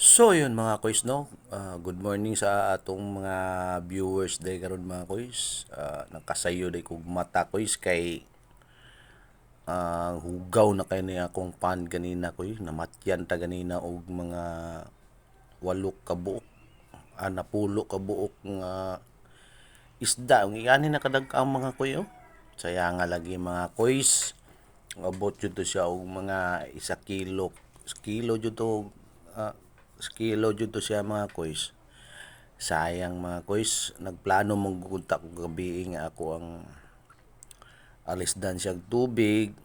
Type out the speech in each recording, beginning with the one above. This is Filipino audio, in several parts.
So yun mga koys no, good morning sa atong mga viewers day karon mga koys. Nakasayo day kog mata koys kay hugaw na kay ni akong pan ganina koy, namatyan ta ganina og mga walok ka buok, napulo ka buok nga isda. Ang ingani na kadag ang mga koy oh. Saya nga lagi mga koys. Abot jud to siya og mga 1 kilo. Kilo jud to kilo jud to siya mga koys. Sayang mga koys, nagplano mong gugunta ko gabi nga ako ang alisdan siyang tubig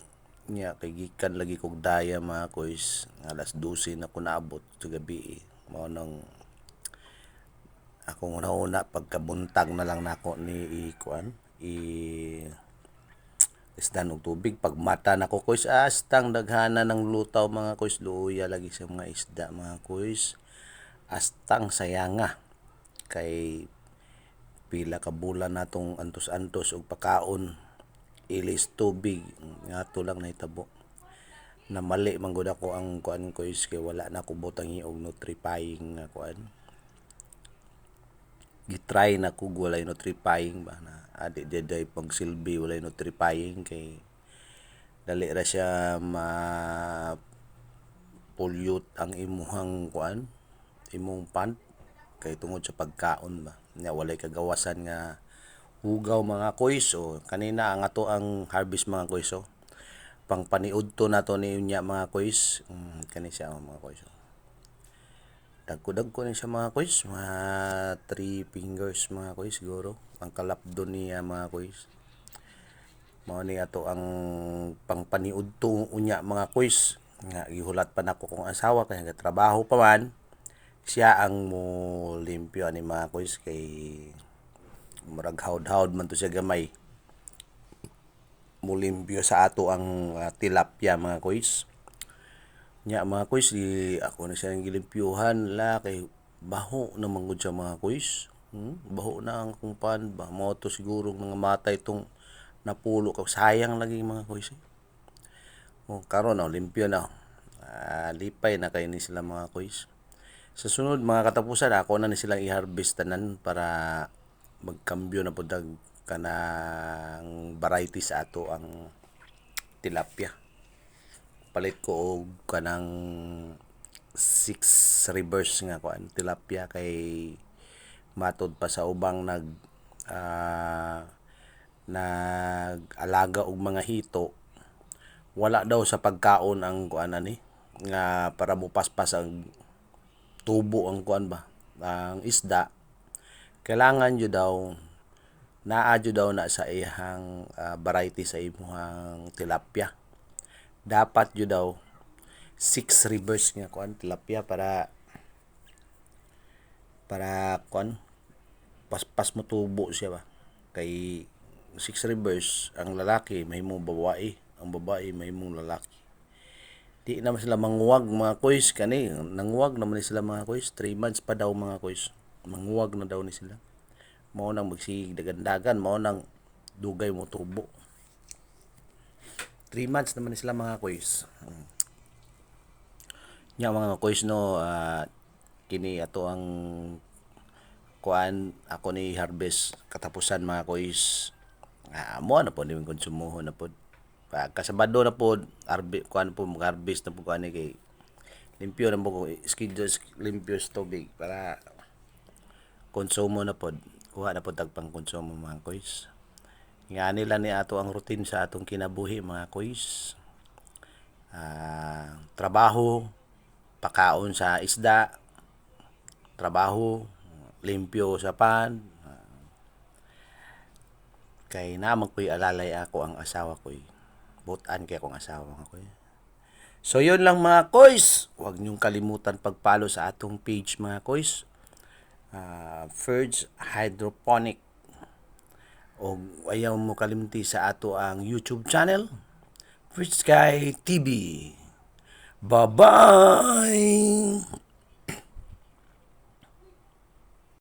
nya kay gikan lagi kog daya mga koys. Alas 12 na ko naabot sa gabi. Mao nang akong una pagkabuntag na lang nako ni ikuan isdan og tubig. Pag mata nako koys, astang daghana ng lutaw mga koys, luya lagi sa mga isda mga koys. Astang sayanga kay pila ka bulan natong antos-antos og pakaon, ilis tubig nga to lang nahitabo. Na mali man gud ako ang kuan koys kay wala na ko butang og nutrifying nga kuan. Gitry na ko walay nutrifying ba na adi day pagsilbi walay nutrifying kay dali ra siya ma pollute ang imuhang kuan, imong pant kay tungod sa pagkaon ba nya walay kagawasan nga hugaw mga koys. O kanina ang ato ang harvest mga koys pang paniudto nato ni unya mga koys. Kani siya mga koys. Dagko ni siya mga koys, mga 3 fingers mga koys siguro ang kalapdon niya mga koys. Mao ni ato ang pangpaniudto unya mga koys nga gihulat pa nako kong asawa kay nagatrabaho pa man siya ang mo limpyo ani mga koys kay murag hawd-hawd man to siya gamay. Mo limpyo sa ato ang tilapia mga koys. Nya mga koys, ako na siya gilimpyuhan la kay baho na manggod siya mga koys. Baho na ang akong pan ba. Mao to siguro mga matay tong napulo ka. Sayang lagi mga koys. Karon limpyo na. Lipay na kay ni sila mga koys. Sa sunod mga katapusan ako na ni silang i-harvest tanan para magkambyo na pud kanang variety sa ato ang tilapia. Palit ko og kanang 6 rivers nga kuan tilapia kay matod pa sa ubang nag-alaga og mga hito, wala daw sa pagkaon ang kuan ani nga para mupaspas ang tubo ang kuan ba ang isda. Kailangan jud daw naa jud daw na sa iyang variety sa imong tilapia. Dapat jud daw 6 rivers nga kuan tilapia para kuan paspas mo tubo siya ba. Kay 6 rivers ang lalaki mahimong babae, ang babae mahimong lalaki. Di naman sila manguwag mga koys kani nanguwag naman ni sila mga koys 3 months pa daw mga koys. Manguwag na daw ni sila. Mao nang magsig dagan-dagan, mao nang dugay mo tubo. 3 months naman sila mga koys. Nya mga koys no, kini ato ang kuan ako ni harvest katapusan mga koys. Mo na po ni konsumohon na po. Kasabado na po kuan po mag-harvest na po kuan kay limpyo na po schedule limpyo sa tubig para konsumo na po. Kuha na po tagpang konsumo mga koys. Nga nila ni ato ang routine sa atong kinabuhi mga koys. Trabaho, pakaon sa isda, trabaho, limpyo sa pan. Kay namang ko'y alalay ako ang asawa ko'y. Butan kay akong asawa mga ko'y. So yun lang mga koys. Huwag niyong kalimutan pag-follow sa atong page mga koys. Ferds Hydroponic. O ayaw mo kalimti sa ato ang YouTube channel, Ferds Sky TV. Bye-bye!